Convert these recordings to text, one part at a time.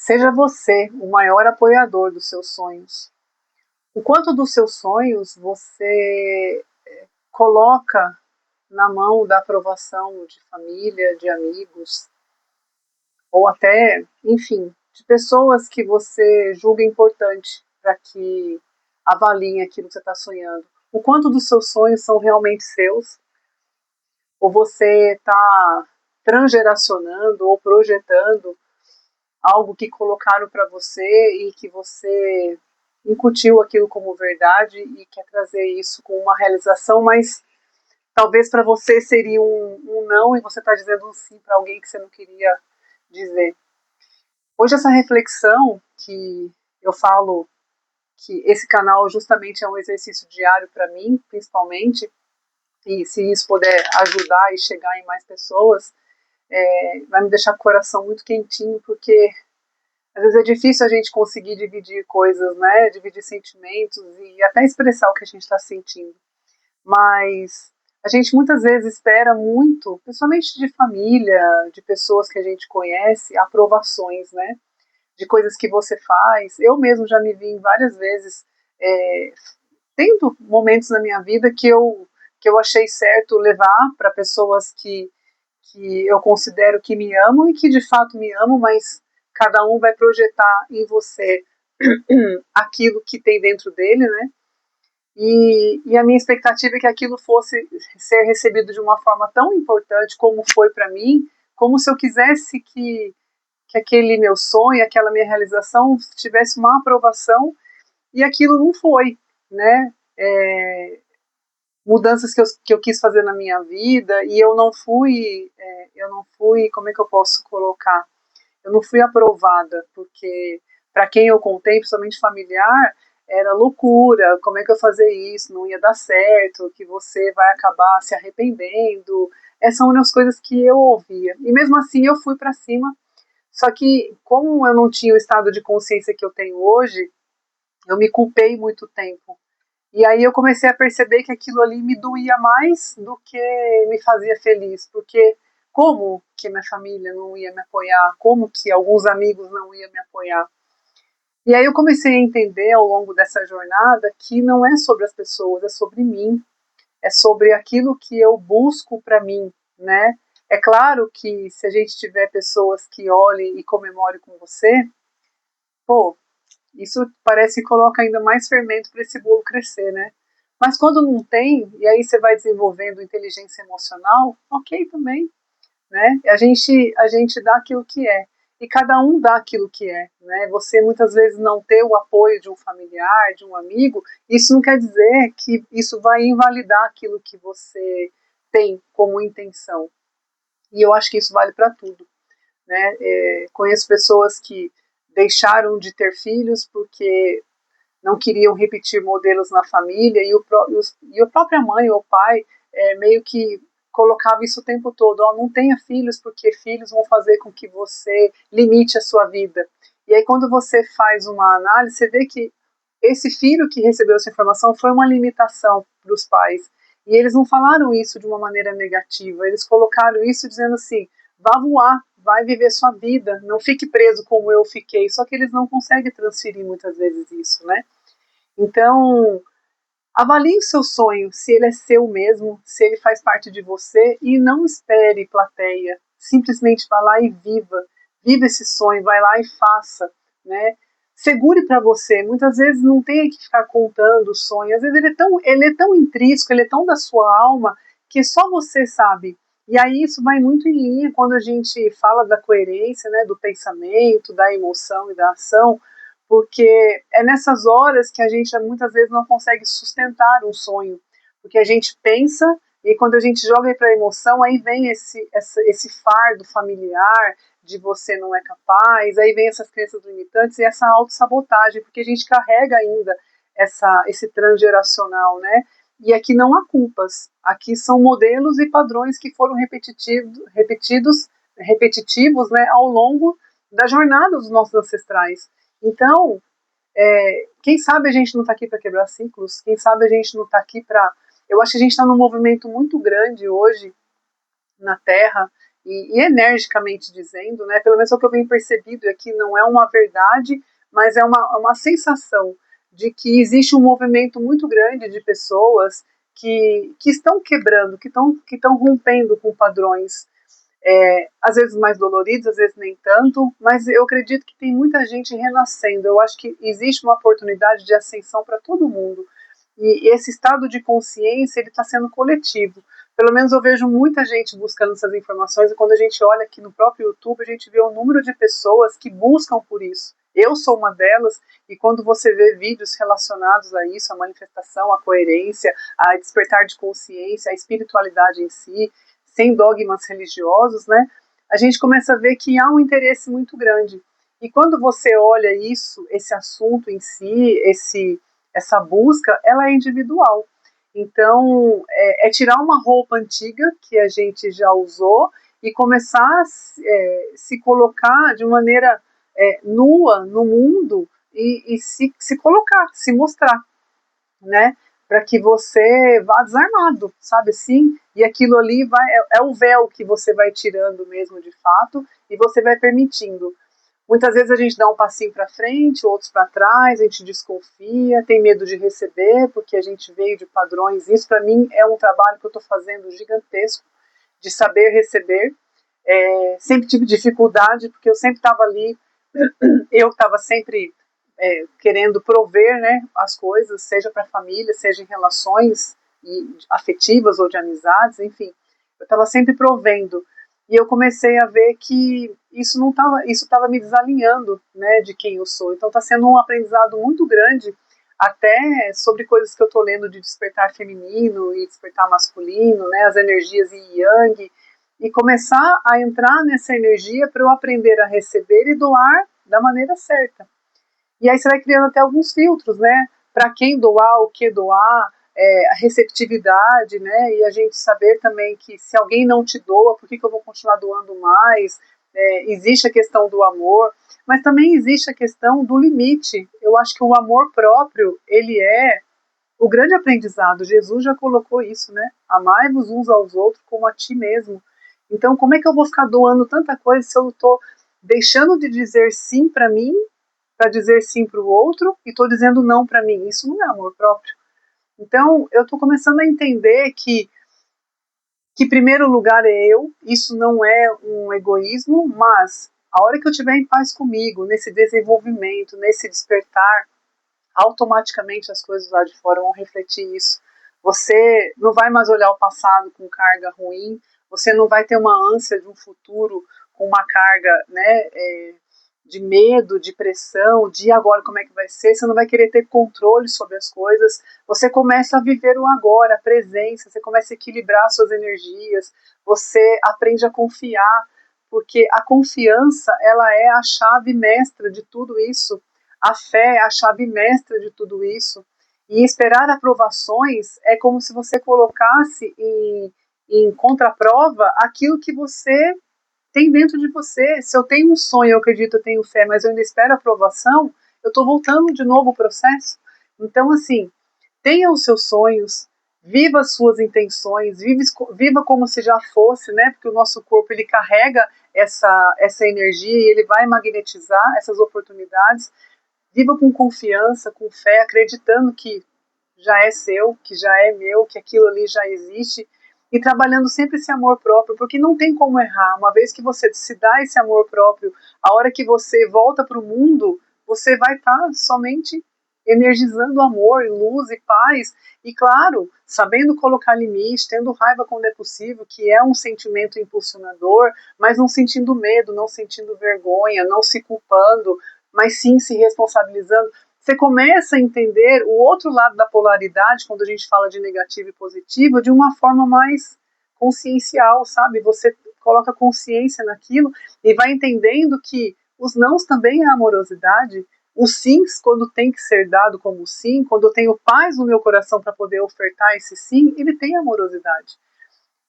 Seja você o maior apoiador dos seus sonhos. O quanto dos seus sonhos você coloca na mão da aprovação de família, de amigos, ou até, enfim, de pessoas que você julga importante para que avaliem aquilo que você está sonhando. O quanto dos seus sonhos são realmente seus, ou você está transgeracionando ou projetando algo que colocaram para você e que você incutiu aquilo como verdade e quer trazer isso com uma realização, mas talvez para você seria um não e você está dizendo um sim para alguém que você não queria dizer. Hoje essa reflexão que eu falo que esse canal justamente é um exercício diário para mim, principalmente, e se isso puder ajudar e chegar em mais pessoas, vai me deixar com o coração muito quentinho, porque às vezes é difícil a gente conseguir dividir coisas, né? Dividir sentimentos e até expressar o que a gente está sentindo. Mas a gente muitas vezes espera muito, principalmente de família, de pessoas que a gente conhece, aprovações, né? De coisas que você faz. Eu mesmo já me vi várias vezes tendo momentos na minha vida que eu achei certo levar para pessoas que eu considero que me amam e que de fato me amam, mas cada um vai projetar em você aquilo que tem dentro dele, né? E a minha expectativa é que aquilo fosse ser recebido de uma forma tão importante como foi para mim, como se eu quisesse que aquele meu sonho, aquela minha realização tivesse uma aprovação, e aquilo não foi, né? Mudanças que eu quis fazer na minha vida e eu não fui, como é que eu posso colocar? Eu não fui aprovada, porque para quem eu contei, principalmente familiar, era loucura, como é que eu fazer isso, não ia dar certo, que você vai acabar se arrependendo. Essas são as coisas que eu ouvia. E mesmo assim eu fui para cima, só que como eu não tinha o estado de consciência que eu tenho hoje, eu me culpei muito tempo. E aí eu comecei a perceber que aquilo ali me doía mais do que me fazia feliz, porque como que minha família não ia me apoiar, como que alguns amigos não iam me apoiar. E aí eu comecei a entender ao longo dessa jornada que não é sobre as pessoas, é sobre mim, é sobre aquilo que eu busco para mim, né? É claro que se a gente tiver pessoas que olhem e comemorem com você, pô, isso parece que coloca ainda mais fermento para esse bolo crescer, né? Mas quando não tem, e aí você vai desenvolvendo inteligência emocional, ok também, né? A gente dá aquilo que é. E cada um dá aquilo que é, né? Você muitas vezes não ter o apoio de um familiar, de um amigo, isso não quer dizer que isso vai invalidar aquilo que você tem como intenção. E eu acho que isso vale para tudo, né? Conheço pessoas que deixaram de ter filhos porque não queriam repetir modelos na família e a própria mãe ou pai meio que colocava isso o tempo todo, não tenha filhos porque filhos vão fazer com que você limite a sua vida. E aí quando você faz uma análise, você vê que esse filho que recebeu essa informação foi uma limitação para os pais. E eles não falaram isso de uma maneira negativa, eles colocaram isso dizendo assim, vá voar, vai viver sua vida, não fique preso como eu fiquei, só que eles não conseguem transferir muitas vezes isso, né? Então, avalie o seu sonho, se ele é seu mesmo, se ele faz parte de você, e não espere plateia. Simplesmente vá lá e viva. Viva esse sonho, vai lá e faça, né? Segure para você. Muitas vezes não tem que ficar contando o sonho. Às vezes ele é tão intrínseco, ele é tão da sua alma, que só você sabe. E aí isso vai muito em linha quando a gente fala da coerência, né, do pensamento, da emoção e da ação, porque é nessas horas que a gente muitas vezes não consegue sustentar um sonho, porque a gente pensa e quando a gente joga para a emoção, aí vem esse fardo familiar de você não é capaz, aí vem essas crenças limitantes e essa autossabotagem, porque a gente carrega ainda esse transgeracional, né? E aqui não há culpas, aqui são modelos e padrões que foram repetitivos, né, ao longo da jornada dos nossos ancestrais. Então, quem sabe a gente não está aqui para quebrar ciclos, quem sabe a gente não está aqui para. Eu acho que a gente está num movimento muito grande hoje na Terra e energicamente dizendo, né, pelo menos é o que eu venho percebido aqui, não é uma verdade, mas é uma sensação de que existe um movimento muito grande de pessoas que estão quebrando, que estão rompendo com padrões, às vezes mais doloridos, às vezes nem tanto, mas eu acredito que tem muita gente renascendo. Eu acho que existe uma oportunidade de ascensão para todo mundo. E esse estado de consciência, ele está sendo coletivo. Pelo menos eu vejo muita gente buscando essas informações, e quando a gente olha aqui no próprio YouTube, a gente vê o número de pessoas que buscam por isso. Eu sou uma delas, e quando você vê vídeos relacionados a isso, a manifestação, a coerência, a despertar de consciência, a espiritualidade em si, sem dogmas religiosos, né, a gente começa a ver que há um interesse muito grande. E quando você olha isso, esse assunto em si, essa busca, ela é individual. Então, é tirar uma roupa antiga que a gente já usou e começar a se colocar de maneira nua no mundo e se colocar, se mostrar, né? Para que você vá desarmado, sabe assim? E aquilo ali é o véu que você vai tirando mesmo de fato e você vai permitindo. Muitas vezes a gente dá um passinho para frente, outros para trás, a gente desconfia, tem medo de receber, porque a gente veio de padrões. Isso, para mim, é um trabalho que eu estou fazendo gigantesco, de saber receber. Sempre tive dificuldade, porque eu sempre estava ali, eu estava sempre querendo prover, né, as coisas, seja para a família, seja em relações afetivas ou de amizades, enfim. Eu estava sempre provendo. E eu comecei a ver que isso estava me desalinhando, né, de quem eu sou. Então está sendo um aprendizado muito grande, até sobre coisas que eu estou lendo de despertar feminino e despertar masculino, né, as energias yin e yang, e começar a entrar nessa energia para eu aprender a receber e doar da maneira certa. E aí você vai criando até alguns filtros, né, para quem doar, o que doar, a receptividade, né, e a gente saber também que se alguém não te doa, por que eu vou continuar doando mais? Existe a questão do amor, mas também existe a questão do limite. Eu acho que o amor próprio, ele é o grande aprendizado. Jesus já colocou isso, né? Amai-vos uns aos outros como a ti mesmo. Então, como é que eu vou ficar doando tanta coisa se eu estou deixando de dizer sim para mim, para dizer sim para o outro, e estou dizendo não para mim? Isso não é amor próprio. Então, eu estou começando a entender que primeiro lugar é eu, isso não é um egoísmo, mas a hora que eu estiver em paz comigo, nesse desenvolvimento, nesse despertar, automaticamente as coisas lá de fora vão refletir isso. Você não vai mais olhar o passado com carga ruim, você não vai ter uma ânsia de um futuro com uma carga, né, de medo, de pressão, de agora como é que vai ser, você não vai querer ter controle sobre as coisas, você começa a viver o agora, a presença, você começa a equilibrar suas energias, você aprende a confiar, porque a confiança, ela é a chave mestra de tudo isso, a fé é a chave mestra de tudo isso, e esperar aprovações é como se você colocasse em contraprova aquilo que você tem dentro de você. Se eu tenho um sonho, eu acredito, eu tenho fé, mas eu ainda espero aprovação, eu estou voltando de novo ao processo. Então, assim, tenha os seus sonhos, viva as suas intenções, viva como se já fosse, né? Porque o nosso corpo, ele carrega essa energia e ele vai magnetizar essas oportunidades. Viva com confiança, com fé, acreditando que já é seu, que já é meu, que aquilo ali já existe, e trabalhando sempre esse amor próprio, porque não tem como errar. Uma vez que você se dá esse amor próprio, a hora que você volta para o mundo, você vai estar somente energizando amor, luz e paz, e claro, sabendo colocar limite, tendo raiva quando é possível, que é um sentimento impulsionador, mas não sentindo medo, não sentindo vergonha, não se culpando, mas sim se responsabilizando. Você começa a entender o outro lado da polaridade, quando a gente fala de negativo e positivo, de uma forma mais consciencial, sabe? Você coloca consciência naquilo e vai entendendo que os nãos também é amorosidade, os sims, quando tem que ser dado como sim, quando eu tenho paz no meu coração para poder ofertar esse sim, ele tem amorosidade.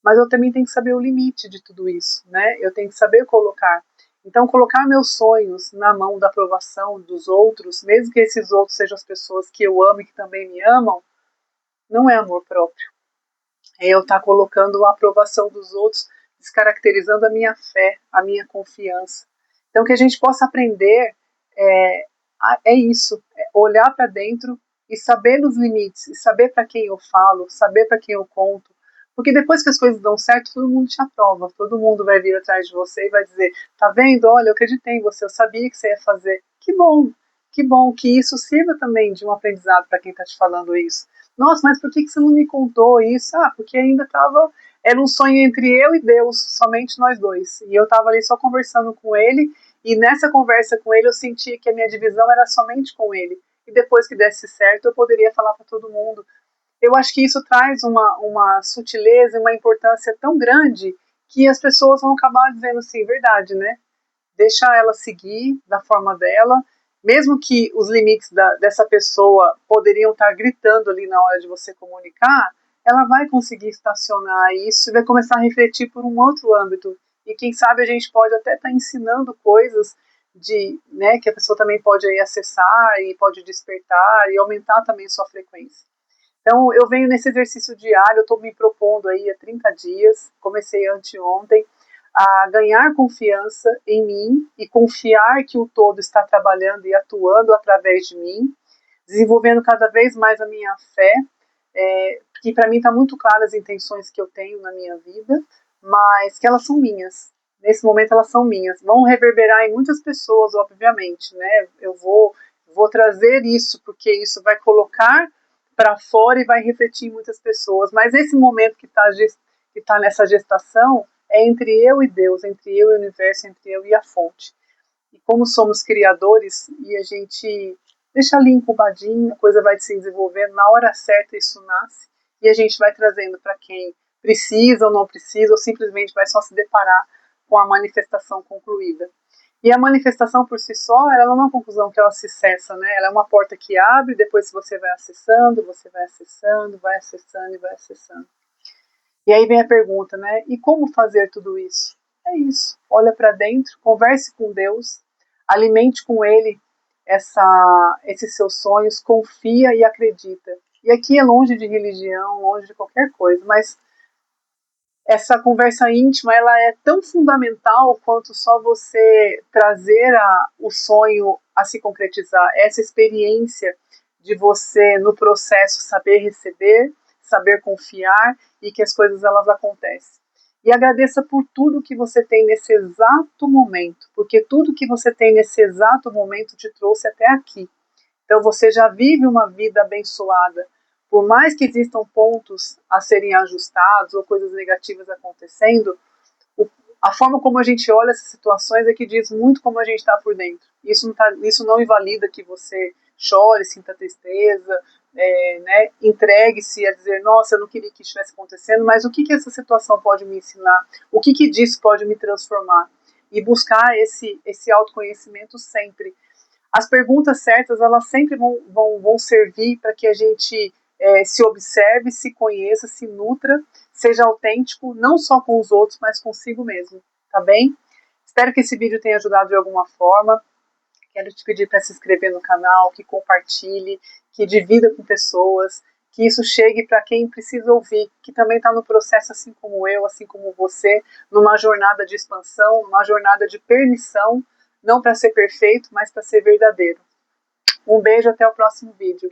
Mas eu também tenho que saber o limite de tudo isso, né? Eu tenho que saber colocar. Então, colocar meus sonhos na mão da aprovação dos outros, mesmo que esses outros sejam as pessoas que eu amo e que também me amam, não é amor próprio. É eu estar colocando a aprovação dos outros, descaracterizando a minha fé, a minha confiança. Então, que a gente possa aprender é isso, é olhar para dentro e saber os limites, e saber para quem eu falo, saber para quem eu conto, porque depois que as coisas dão certo, todo mundo te aprova, todo mundo vai vir atrás de você e vai dizer, tá vendo, olha, eu acreditei em você, eu sabia que você ia fazer, que bom, que isso sirva também de um aprendizado para quem está te falando isso. Nossa, mas por que você não me contou isso? Ah, porque ainda era um sonho entre eu e Deus, somente nós dois, e eu estava ali só conversando com ele, e nessa conversa com ele eu senti que a minha divisão era somente com ele, e depois que desse certo eu poderia falar para todo mundo. Eu acho que isso traz uma sutileza e uma importância tão grande que as pessoas vão acabar dizendo assim, verdade, né? Deixa ela seguir da forma dela, mesmo que os limites dessa pessoa poderiam estar gritando ali na hora de você comunicar, ela vai conseguir estacionar isso e vai começar a refletir por um outro âmbito. E quem sabe a gente pode até estar ensinando coisas né, que a pessoa também pode aí acessar e pode despertar e aumentar também sua frequência. Então, eu venho nesse exercício diário, eu estou me propondo aí há 30 dias, comecei anteontem, a ganhar confiança em mim e confiar que o todo está trabalhando e atuando através de mim, desenvolvendo cada vez mais a minha fé, que para mim está muito claro as intenções que eu tenho na minha vida, mas que elas são minhas. Nesse momento elas são minhas. Vão reverberar em muitas pessoas, obviamente, né? Eu vou trazer isso, porque isso vai colocar para fora e vai refletir em muitas pessoas. Mas esse momento que tá nessa gestação é entre eu e Deus, entre eu e o universo, entre eu e a fonte. E como somos criadores e a gente deixa ali incubadinho, a coisa vai se desenvolvendo, na hora certa isso nasce e a gente vai trazendo para quem precisa ou não precisa, ou simplesmente vai só se deparar com a manifestação concluída. E a manifestação por si só, ela não é uma conclusão que ela se cessa, né? Ela é uma porta que abre, depois você vai acessando, você vai acessando, vai acessando e vai acessando. E aí vem a pergunta, né? E como fazer tudo isso? É isso. Olha para dentro, converse com Deus, alimente com Ele esses seus sonhos, confia e acredita. E aqui é longe de religião, longe de qualquer coisa, mas essa conversa íntima ela é tão fundamental quanto só você trazer o sonho a se concretizar. Essa experiência de você no processo saber receber, saber confiar e que as coisas elas acontecem. E agradeça por tudo que você tem nesse exato momento, porque tudo que você tem nesse exato momento te trouxe até aqui. Então você já vive uma vida abençoada. Por mais que existam pontos a serem ajustados ou coisas negativas acontecendo, a forma como a gente olha essas situações é que diz muito como a gente está por dentro. Isso não invalida que você chore, sinta tristeza, né, entregue-se a dizer, nossa, eu não queria que isso estivesse acontecendo, mas o que essa situação pode me ensinar? O que disso pode me transformar? E buscar esse autoconhecimento sempre. As perguntas certas, elas sempre vão servir para que a gente se observe, se conheça, se nutra, seja autêntico, não só com os outros, mas consigo mesmo, tá bem? Espero que esse vídeo tenha ajudado de alguma forma. Quero te pedir para se inscrever no canal, que compartilhe, que divida com pessoas, que isso chegue para quem precisa ouvir, que também está no processo assim como eu, assim como você, numa jornada de expansão, numa jornada de permissão, não para ser perfeito, mas para ser verdadeiro. Um beijo, até o próximo vídeo.